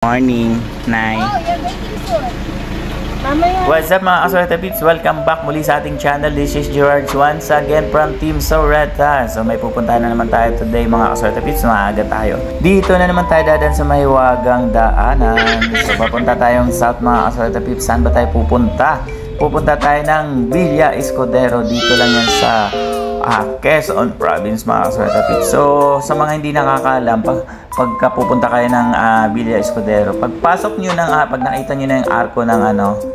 Morning, Nay. What's up mga Kasoreta Peeps? Welcome back muli sa ating channel. This is Gerard once again from Team Soreta. So may pupuntahan na naman tayo today mga Kasoreta Peeps. Maaga tayo. Dito na naman tayo dadaan sa mahiwagang daanan. So papunta tayong south mga Kasoreta Peeps. Saan ba tayo pupunta? Pupunta tayo ng Villa Escudero. Dito lang yan sa Quezon Province mga Kasoreta Peeps. So sa mga hindi nakakaalam, pagka pupunta kayo ng Villa Escudero, pagpasok nyo ng pag nakita nyo na yung arko ng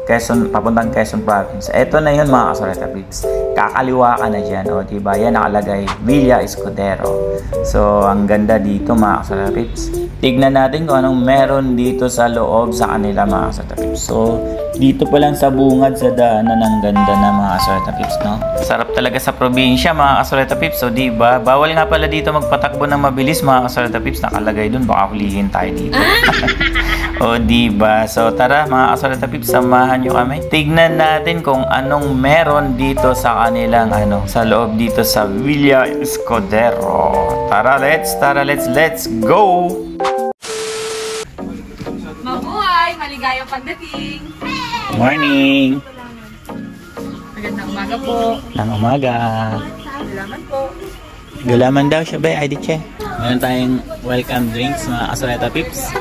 Quezon, papuntang Quezon Province, eto na yun mga Kasoreta Peeps. Kakaliwa ka na dyan, o diba, yan nakalagay Villa Escudero. So ang ganda dito mga Kasoreta Peeps. Tignan natin kung anong meron dito sa loob sa kanila mga Kasoreta Peeps. So dito pa lang sa bungad sa daanan, ang ganda na mga Kasoreta Peeps, no? Sarap talaga sa probinsya mga Kasoreta Peeps. So diba, bawal nga pala dito magpatakbo ng mabilis mga Kasoreta Peeps. Nakalagay dun, baka hulihin tayo dito. O diba, so tara mga Kasoreta Peeps, samahan nyo kami. Tignan natin kung anong meron dito sa kanilang sa loob dito sa Villa Escudero. Tara, let's go! Mabuhay! Maligayang pagdating! Morning! Magandang umaga po. Ng umaga. Salamat po. Gulaman daw siya ba? Ay, di siya. Meron tayong welcome drinks mga Kasoreta Peeps.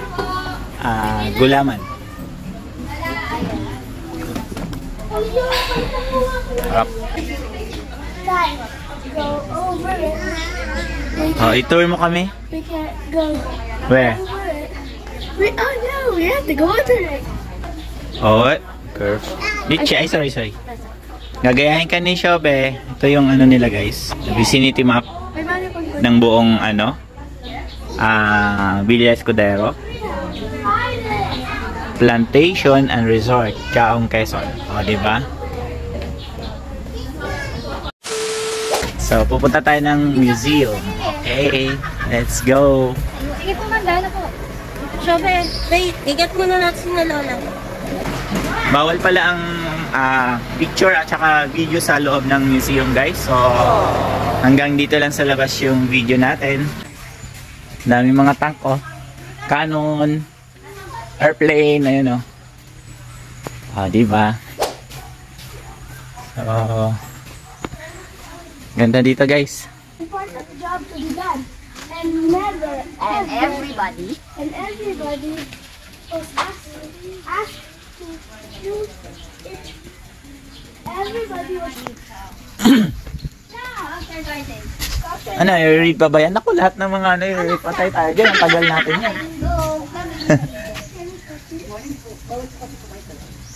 Gulaman. Harap. Oh, i-tour mo kami. We can't go. Where? No, we have to go under it. Oh, curve. Di siya. Ay, sorry. Gagayahin ka ni Shobe. Ito yung nila guys. Vicinity map ng buong Villa Escudero, Plantation and Resort, Chaong, Quezon. O, diba? So, pupunta tayo ng museum. Okay, let's go. Sige po, magdala po. Shobe, wait, igat muna natin na lola. Bawal pala ang picture at saka video sa loob ng museum guys. So, hanggang dito lang sa labas yung video natin. Dami mga tank, Canon, airplane, ayun, diba? So, ganda dito guys. Important job to be done. And everybody was asked to choose it. Everybody was Ano, i-read pa ba yan? Ako, lahat ng mga i-read patay tayo dyan. Ang tagal natin yan.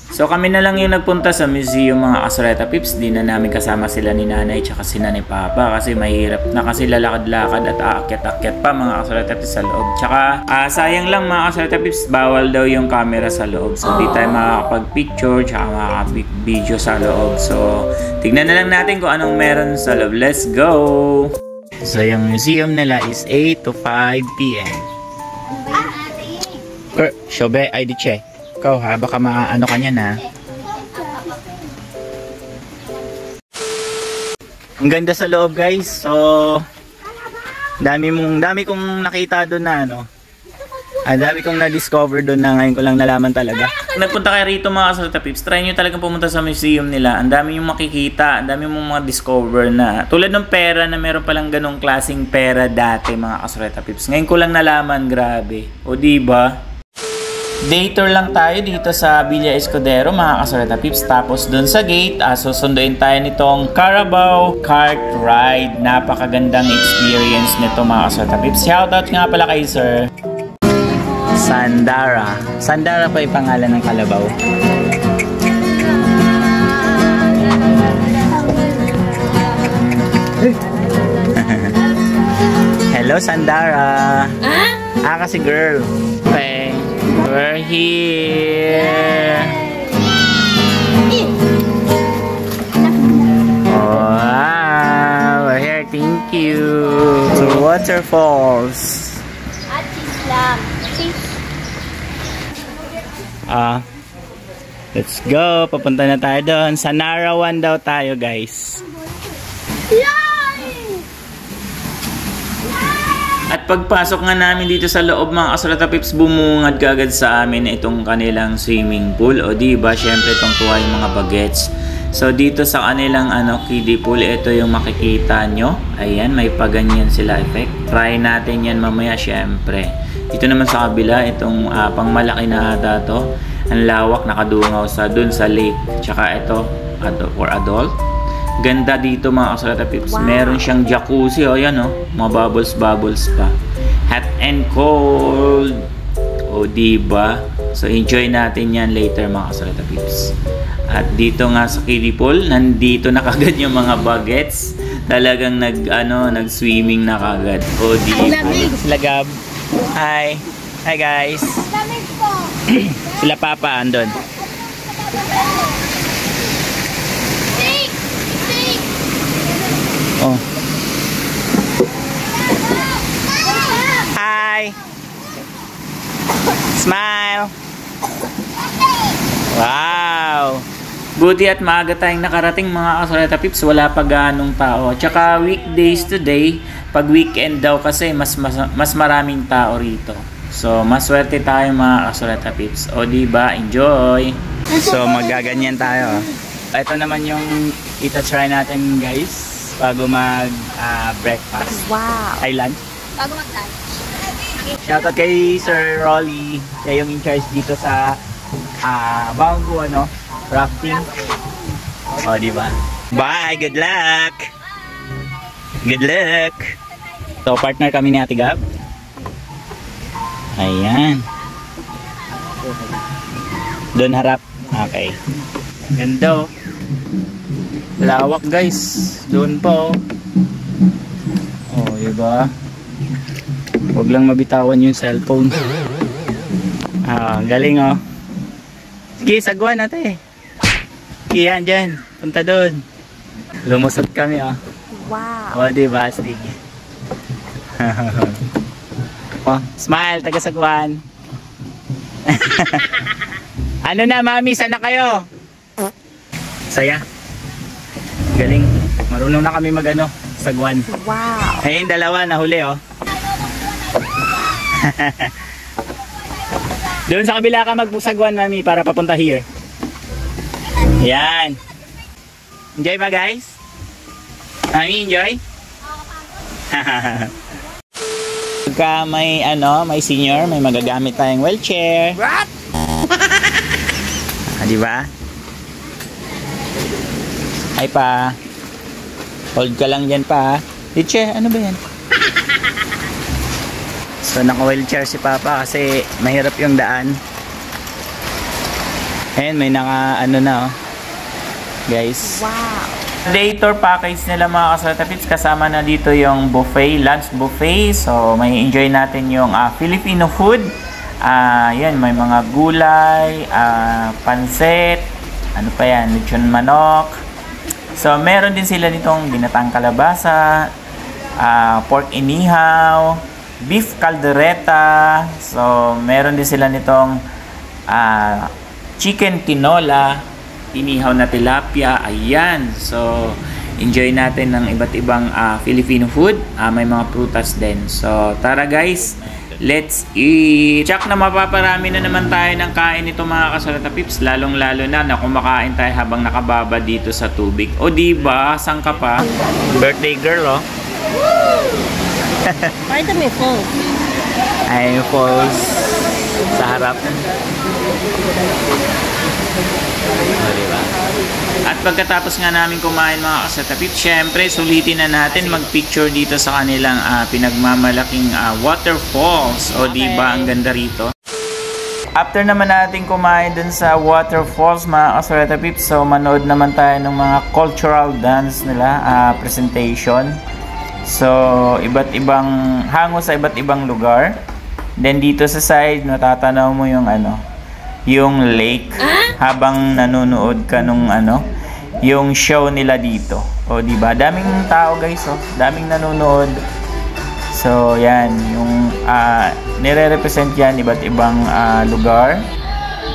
So kami na lang yung nagpunta sa museum mga Kasoreta Peeps. Di na namin kasama sila ni nanay tsaka sila ni papa kasi mahirap na kasi lalakad-lakad at aakyat-akyat pa mga Kasoreta Peeps sa loob. Tsaka sayang lang mga Kasoreta Peeps, bawal daw yung camera sa loob. So di tayo makakapag-picture tsaka makakapag-video sa loob. So tignan na lang natin kung anong meron sa loob. Let's go! So yung museum nila is 8 to 5 p.m. Shobe, ID check. Ikaw ha, baka maano ka niyan ha. Ang ganda sa loob guys. So dami kong nakita doon na dami kong na-discover doon na ngayon ko lang nalaman talaga. Nagpunta kayo rito mga Kasoreta Peeps, try nyo talagang pumunta sa museum nila. Ang dami yung makikita, ang dami mong mga discover na tulad ng pera na meron palang ganong klaseng pera dati mga Kasoreta Peeps. Ngayon ko lang nalaman, grabe. O diba? Day tour lang tayo dito sa Villa Escudero mga Kasoreta Peeps. Tapos dun sa gate, susunduin tayo nitong Carabao Kart Ride. Napakagandang experience nito mga Kasoreta Peeps. Shoutout nga pala kay Sir Sandara. Sandara pa yung pangalan ng kalabaw. Hello Sandara. Kasi girl. Okay. We're here. Wow, we're here. Thank you. To waterfalls. Let's go. Papunta na tayo doon. Sa Narawan daw tayo, guys. Yay! At pagpasok nga namin dito sa loob mga kasurata pips, bumungad kagad sa amin itong kanilang swimming pool. O diba, syempre itong tuwa yung mga bagets. So dito sa kanilang kiddie pool, ito yung makikita nyo. Ayan, may paganyan sila effect. Try natin yan mamaya syempre. Dito naman sa kabila, itong pangmalaki na ata to. Ang lawak, nakadungaw sa dun sa lake. Tsaka ito, for adult. Ganda dito mga kasurata pips. Wow. Meron siyang jacuzzi. O yan mga bubbles pa. Hot and cold. O diba? So enjoy natin yan later mga kasurata pips. At dito nga sa kiddie pool, nandito na kagad yung mga bagets. Talagang nag-swimming na kagad. O diba? Sila Gab. Hi. Hi guys. Sila Papa andon. Oh. Hi. Smile. Wow. Buti at maaga tayong nakarating mga kasurata pips. Wala pa ganong tao. Tsaka weekdays today. Pag weekend daw kasi mas maraming tao rito. So maswerte tayo mga kasurata pips. O diba? Enjoy. So magaganyan tayo. Ito naman yung ita-try natin guys. Bago mag-breakfast. Wow. Ay, lunch. Bago mag-lunch. Shoutout kay Sir Rolly. Siya yung in-charge dito sa Bangko, rafting. O, diba? Bye! Good luck! Good luck! So, partner kami ni Ate Gab. Ayan. Doon harap. Okay. Ganda lawak guys. Doon po. Oh, diba? Huwag lang mabitawan yung cellphone. Galing Sige, sagwan natin. Sige, yan dyan. Punta doon. Lumusot kami Wow. O, diba? Astig. Smile, taga sagwan. Ano na, mami? Sana kayo? Saya. Galing. Marunong na kami sagwan. Wow. Ayun, dalawa nahuli Doon sa kabila ka magbusagwan, mami, para papunta here. Yan. Enjoy ba, guys? Mami, enjoy? Pagka may senior, may magagamit tayong wheelchair. What? Diba? Ay pa. Hold ka lang dyan pa. Liche, ano ba yan? So naka-wheelchair si Papa kasi mahirap yung daan. Ayan, may guys. Wow. Later package nila mga kasurata pips. Kasama na dito yung buffet, lunch buffet. So may enjoy natin yung Filipino food. Yan, may mga gulay, pansit, ano pa yan, lechon manok. So, meron din sila nitong ginatang kalabasa, pork inihaw, beef caldereta. So, meron din sila nitong chicken tinola, inihaw na tilapia. Ayan. So, enjoy natin ng iba't ibang Filipino food. May mga prutas din. So, tara guys. Let's eat! Tsak na mapaparami na naman tayo ng kain nito mga kasurata pips. Lalong-lalo na kumakain tayo habang nakababa dito sa tubig. O diba? Saan ka pa? Birthday girl Pakita mo yung falls. Ay, yung falls sa harap. O diba? At pagkatapos nga namin kumain mga kasurata pips, syempre sulitin na natin mag-picture dito sa kanilang pinagmamalaking waterfalls. O diba, ang ganda rito. After naman natin kumain dun sa waterfalls mga kasurata pips, so manood naman tayo ng mga cultural dance nila, presentation. So iba't ibang hango sa iba't ibang lugar. Then dito sa side natatanaw mo yung yung lake habang nanonood ka nung yung show nila dito. O diba? Daming tao guys, daming nanonood. So yan, yung nire-represent yan iba't ibang lugar.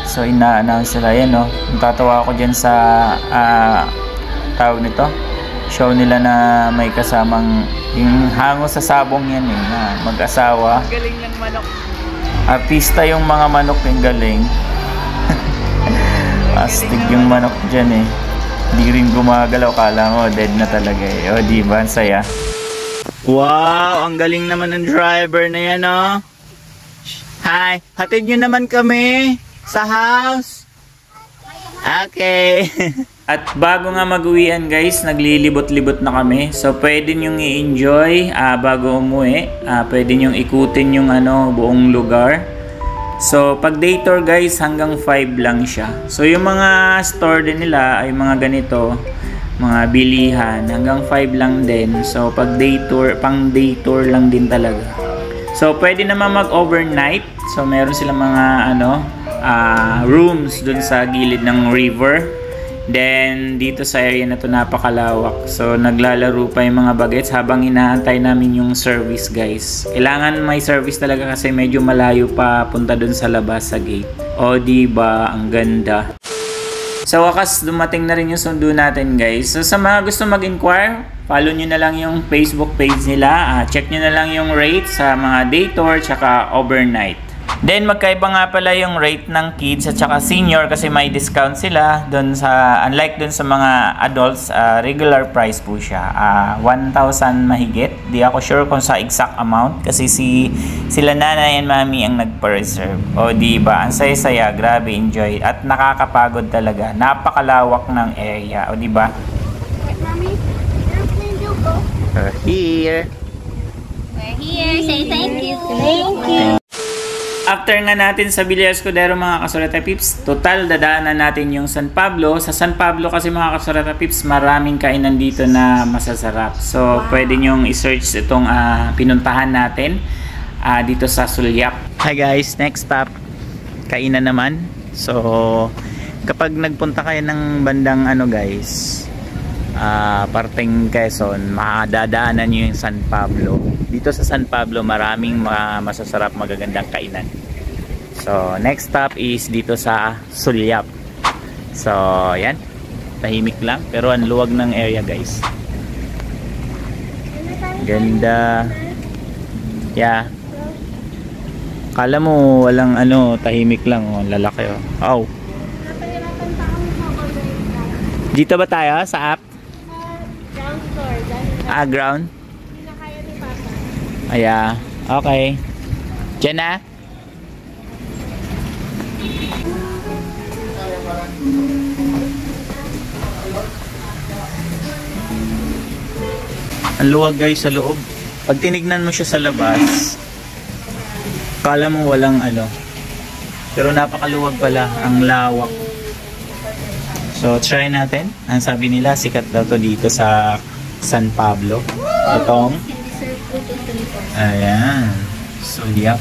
So ina-announce nila yan, Natatawa ako dyan sa tawag nito, show nila na may kasamang Yung hango sa sabong yan eh, na mag-asawa. Galing ng manok. Artista yung mga manok, yung galing. Astig yung manok dyan eh. Di rin gumagalaw, kala mo dead na talaga eh. O diba, ang saya. Wow, ang galing naman ng driver na yan oh. Hi, hatid nyo naman kami sa house. Okay. At bago nga mag-uwian guys, naglilibot-libot na kami. So pwede nyong i-enjoy bago umuwi. Pwede nyong ikutin yung buong lugar. So pag day tour guys, hanggang 5 lang siya. So yung mga store din nila ay mga ganito, mga bilihan, hanggang 5 lang din. So pag day tour, pang day tour lang din talaga. So pwede naman mag-overnight. So meron silang mga rooms dun sa gilid ng river. Then dito sa area na to napakalawak. So naglalaro pa yung mga bagets habang inaantay namin yung service guys. Kailangan may service talaga kasi medyo malayo pa punta dun sa labas sa gate. O diba, ang ganda. Sa wakas dumating na rin yung sundo natin guys. So sa mga gusto mag-inquire, follow nyo na lang yung Facebook page nila. Check nyo na lang yung rate sa mga day tour tsaka overnight. Then magkaiba nga pala yung rate ng kids at saka senior kasi may discount sila doon sa, unlike doon sa mga adults, regular price po siya. 1,000 mahigit. Di ako sure kung sa exact amount kasi sila nanay and mami ang nagpa-reserve. O diba, ang saya-saya, grabe, enjoy at nakakapagod talaga. Napakalawak ng area. O diba? Mommy, airplane you go. We're here. We're here. Say thank you. Thank you. After nga natin sa Villa Escudero mga kasurata pips, total dadaanan natin yung San Pablo. Sa San Pablo kasi mga kasurata pips, maraming kainan dito na masasarap. So pwede nyong i-search itong pinuntahan natin dito sa Sulyap. Hi guys, next stop, kainan naman. So kapag nagpunta kayo ng bandang guys, parteng Quezon, makadadaanan nyo yung San Pablo. Dito sa San Pablo maraming masasarap magagandang kainan. So next stop is dito sa Sulyap. So yan, tahimik lang pero ang luwag ng area guys. Ganda. Yeah. Kala mo walang tahimik lang, lalaki oh. Oh. Dito ba tayo sa app? Ground floor. Ground? Hindi na kaya ni Papa. Okay. Diyan na? Ang luwag guys sa loob. Pag tinignan mo siya sa labas, kala mo walang pero napakaluwag pala, ang lawak. So try natin. Ang sabi nila sikat daw to dito sa San Pablo. Itong ayan, Sulyap.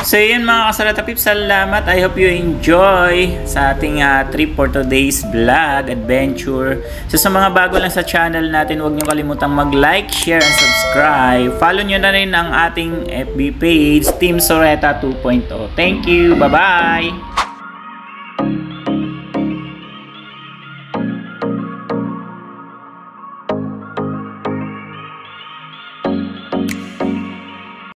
So yun mga kasurata pips, salamat. I hope you enjoy sa ating trip for today's vlog, adventure. So sa mga bago lang sa channel natin, huwag nyo kalimutang mag-like, share, and subscribe. Follow nyo na rin ang ating FB page, Team Soreta 2.0. Thank you, bye-bye!